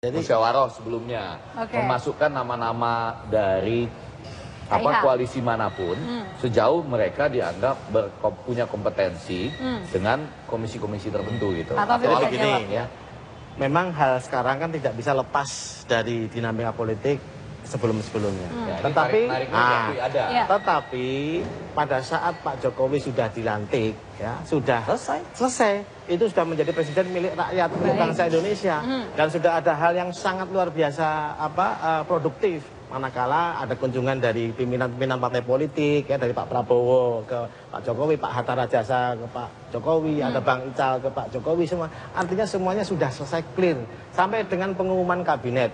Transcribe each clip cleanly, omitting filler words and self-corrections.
Jadi musyawarah sebelumnya memasukkan nama-nama dari koalisi manapun sejauh mereka dianggap punya kompetensi dengan komisi-komisi tertentu gitu. Atau begini ya, memang hal sekarang kan tidak bisa lepas dari dinamika politik sebelum-sebelumnya. Tetapi pada saat Pak Jokowi sudah dilantik, ya sudah selesai, itu sudah menjadi presiden milik rakyat, milik bangsa Indonesia, dan sudah ada hal yang sangat luar biasa produktif. Manakala ada kunjungan dari pimpinan-pimpinan partai politik, ya dari Pak Prabowo ke Pak Jokowi, Pak Hatta Rajasa ke Pak Jokowi, ada Bang Ical ke Pak Jokowi, semua. Artinya semuanya sudah selesai clear sampai dengan pengumuman kabinet.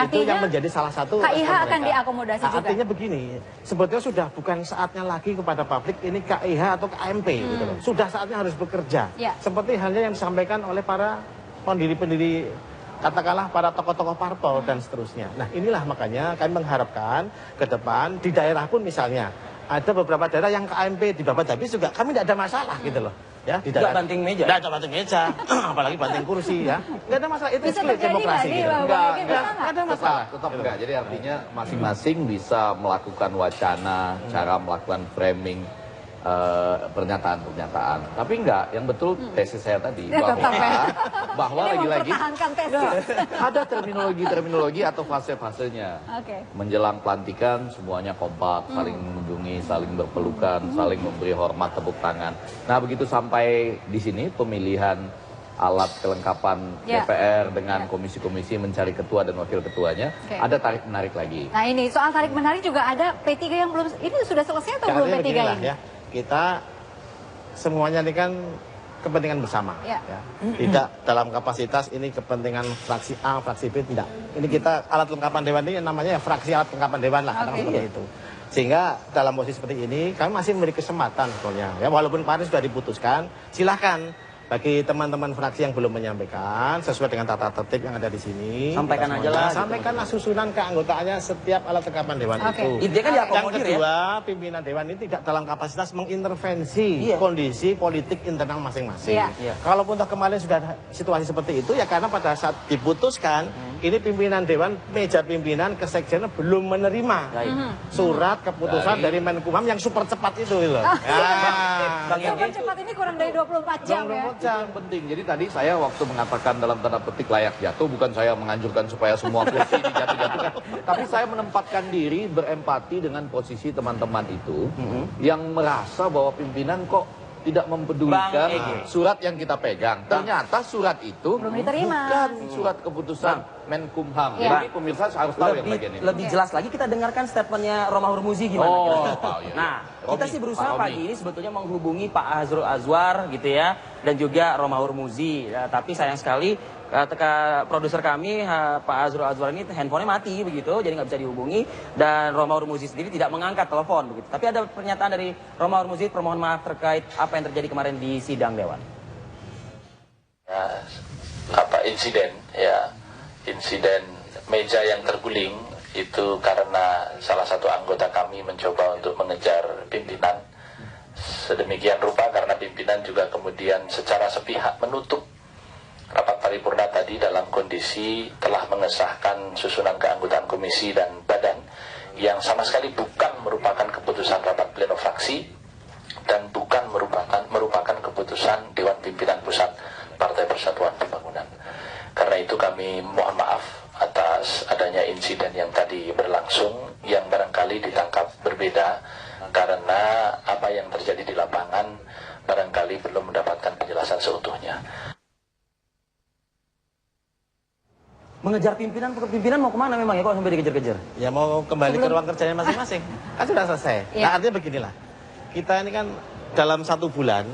Itu yang menjadi salah satu. KIH akan diakomodasi juga. Artinya begini, sebetulnya sudah bukan saatnya lagi kepada publik ini KIH atau KMP gitu loh. Sudah saatnya harus bekerja. Seperti halnya yang disampaikan oleh para pendiri-pendiri, katakanlah para tokoh-tokoh parpol dan seterusnya. Nah inilah makanya kami mengharapkan ke depan di daerah pun misalnya ada beberapa daerah yang KMP di Babat Habis juga kami tidak ada masalah gitu loh. Ya, di daerah banting meja. Tidak banting meja, apalagi banting kursi ya. Tidak ada masalah, itu demokrasi gitu. Enggak ada masalah. Tetap enggak. Jadi artinya masing-masing bisa melakukan wacana, cara melakukan framing pernyataan-pernyataan. Tapi enggak, yang betul tesis saya tadi bahwa lagi-lagi ada terminologi atau fase-fasenya. Menjelang pelantikan semuanya kompak, saling mengunjungi, saling berpelukan, saling memberi hormat, tepuk tangan. Nah, begitu sampai di sini pemilihan alat kelengkapan DPR dengan komisi-komisi mencari ketua dan wakil ketuanya, ada tarik menarik lagi. Nah, ini soal tarik menarik juga ada P3 yang belum, ini sudah selesai atau belum P3 ini? Ya. Kita semuanya ini kan kepentingan bersama, ya. Tidak dalam kapasitas ini kepentingan fraksi A, fraksi B, tidak. Ini kita alat kelengkapan dewan ini namanya ya fraksi alat kelengkapan dewan lah, seperti itu. Sehingga dalam posisi seperti ini kami masih memberi kesempatan sebetulnya, ya walaupun kemarin sudah diputuskan, silahkan bagi teman-teman fraksi yang belum menyampaikan sesuai dengan tata tertib yang ada di sini, sampaikan aja lah. Sampaikanlah susunan keanggotaannya setiap alat kelengkapan dewan itu. Yang kedua, pimpinan dewan ini tidak dalam kapasitas mengintervensi kondisi politik internal masing-masing. Kalaupun toh kemarin sudah ada situasi seperti itu, ya karena pada saat diputuskan, ini pimpinan dewan, meja pimpinan kesekjenan belum menerima surat keputusan dari Menkumham yang super cepat itu. Super cepat ini kurang dari 24 jam ya. Yang penting. Jadi tadi saya waktu mengatakan dalam tanda petik layak jatuh, bukan saya menganjurkan supaya semua kursi dijatuh-jatuhkan, tapi saya menempatkan diri berempati dengan posisi teman-teman itu yang merasa bahwa pimpinan kok tidak mempedulikan surat yang kita pegang. Ternyata surat itu bukan surat keputusan Menkumham. Jadi pemirsa harus tahu yang bagian ini. Lebih jelas lagi kita dengarkan statementnya Romahur Muzi gimana. Nah, kita sih berusaha pagi ini sebetulnya menghubungi Pak Azrul Azwar gitu ya, dan juga Romahur Muzi. Tapi sayang sekali produser kami Pak Azrul Azwar ini handphonenya mati begitu, jadi nggak bisa dihubungi, dan Romahur Muzi sendiri tidak mengangkat telepon begitu. Tapi ada pernyataan dari Romahur Muzi, permohon maaf terkait apa yang terjadi kemarin di sidang dewan. Insiden meja yang terguling itu karena salah satu anggota kami mencoba untuk mengejar pimpinan sedemikian rupa, karena pimpinan juga kemudian secara sepihak menutup rapat paripurna tadi dalam kondisi telah mengesahkan susunan keanggotaan komisi dan badan yang sama sekali bukan merupakan keputusan rapat pleno fraksi dan bukan merupakan keputusan Dewan Pimpinan Pusat Partai Persatuan Pembangunan. Karena itu kami mohon maaf atas adanya insiden yang tadi berlangsung, yang barangkali ditangkap berbeda karena apa yang terjadi di lapangan barangkali belum mendapatkan penjelasan seutuhnya. Mengejar pimpinan mau kemana memang ya, kok sampai dikejar-kejar? Ya mau kembali ke ruang kerjanya masing-masing. Kan sudah selesai. Nah artinya beginilah, kita ini kan dalam 1 bulan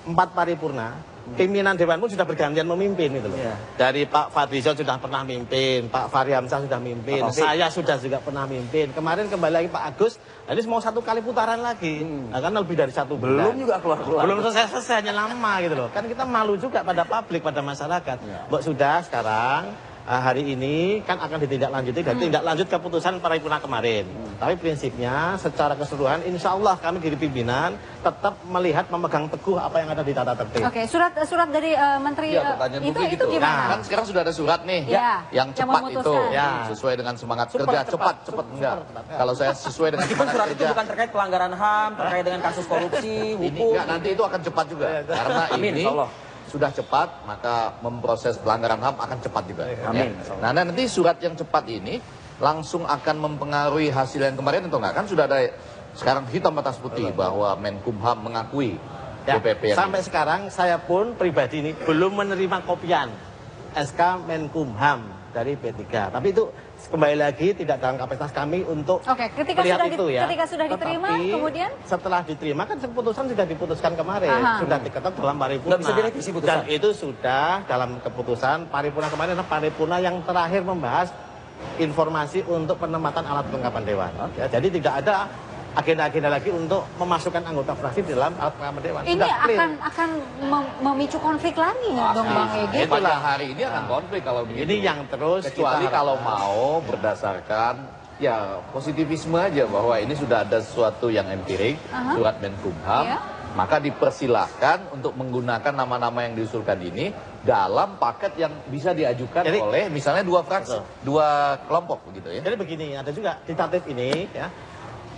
4 paripurna, pimpinan dewan pun sudah bergantian memimpin itu loh. Dari Pak Fadlizon sudah pernah mimpin, Pak Fahri Hamzah sudah mimpin, saya sudah juga pernah mimpin. Kemarin kembali lagi Pak Agus, jadi mau 1 kali putaran lagi. Nah, kan lebih dari 1 bulan. Belum juga keluar-keluar. Belum selesai, hanya lama gitu loh. Kan kita malu juga pada publik, pada masyarakat. Mbak sudah sekarang hari ini kan akan ditindaklanjuti dan tindak lanjut keputusan paripurna kemarin. Tapi prinsipnya secara keseluruhan insya Allah kami di pimpinan tetap melihat memegang teguh apa yang ada di tata tertib. Oke, surat dari Menteri itu gitu. gimana? Kan sekarang sudah ada surat nih yang cepat itu sesuai dengan semangat kerja. Cepat enggak. Kalau saya sesuai dengan meskipun semangat surat kerja. itu bukan terkait pelanggaran HAM, terkait dengan kasus korupsi, Ini hukum. enggak, nanti itu akan cepat juga. Karena ini sudah cepat, maka memproses pelanggaran HAM akan cepat juga. Amin. Nah, nanti surat yang cepat ini langsung akan mempengaruhi hasil yang kemarin atau enggak? Kan sudah ada sekarang hitam atas putih bahwa Menkumham mengakui DPP. Sampai sekarang saya pun pribadi ini belum menerima kopian SK Menkumham dari P3. Tapi itu kembali lagi tidak dalam kapasitas kami untuk ketika sudah diterima, tetapi, kemudian setelah diterima kan keputusan sudah diputuskan kemarin, sudah diketok dalam paripurna. Nggak bisa direvisi putusan. Dan itu sudah dalam keputusan paripurna kemarin adalah paripurna yang terakhir membahas informasi untuk penempatan alat kelengkapan dewan. Ya, jadi tidak ada agenda-agenda lagi untuk memasukkan anggota fraksi di dalam alat kelengkapan dewan. Ini akan memicu konflik lagi dong Bang Egy. Itulah hari ini akan konflik kalau begini. Ini yang terus kecuali kalau mau berdasarkan ya positivisme aja bahwa ini sudah ada sesuatu yang empirik, surat Menkumham, maka dipersilahkan untuk menggunakan nama-nama yang diusulkan ini dalam paket yang bisa diajukan oleh misalnya dua fraksi, dua kelompok begitu ya. Jadi begini, ada juga di tatip ini ya.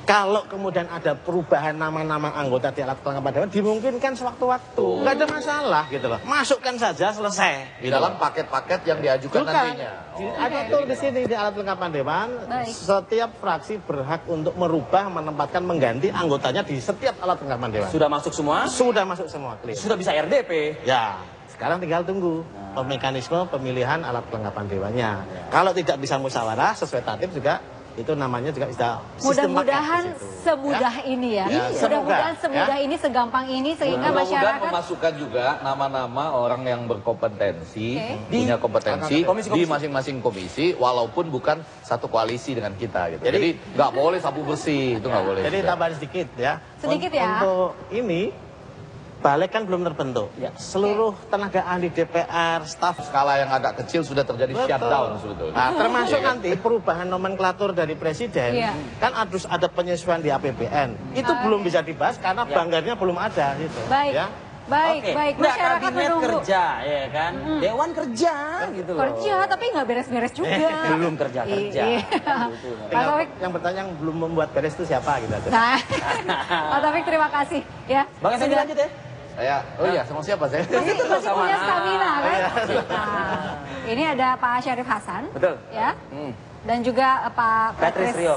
Kalau kemudian ada perubahan nama-nama anggota di alat kelengkapan dewan dimungkinkan sewaktu-waktu, nggak ada masalah gitu loh. Masukkan saja selesai. Di dalam paket-paket yang diajukan nantinya. Ada tuh di sini di alat kelengkapan dewan, setiap fraksi berhak untuk merubah, menempatkan, mengganti anggotanya di setiap alat kelengkapan dewan. Sudah masuk semua? Sudah masuk semua, clear. Sudah bisa RDP? Ya. Sekarang tinggal tunggu mekanisme pemilihan alat kelengkapan dewannya. Kalau tidak bisa musyawarah sesuai tatip juga itu namanya juga bisa mudah-mudahan semudah ini ya. Mudah-mudahan semudah ini, segampang ini sehingga masyarakat memasukkan juga nama-nama orang yang berkompetensi, punya kompetensi di masing-masing komisi walaupun bukan satu koalisi dengan kita gitu. Jadi nggak boleh sapu bersih, itu nggak boleh. Jadi tambahan sedikit ya. Sedikit ya. Untuk ini balik kan belum terbentuk. Seluruh tenaga ahli DPR, staf skala yang agak kecil sudah terjadi shutdown sebetulnya. Nah, termasuk nanti perubahan nomenklatur dari presiden, kan harus ada penyesuaian di APBN. Itu belum bisa dibahas karena banggarnya belum ada gitu. Baik. Ya. Baik, masyarakat kabinet menunggu. kerja, ya kan? Dewan kerja, gitu loh. Kerja, tapi nggak beres-beres juga. Belum kerja. Pak Taufik, yang bertanya yang belum membuat beres itu siapa gitu. Nah, Pak Taufik terima kasih ya. Bang Effendi lanjut ya. Saya, sama siapa saya? Masih punya stamina kan? Nah, ini ada Pak Syarif Hasan. Betul. Ya. Dan juga Pak Patrice Rio.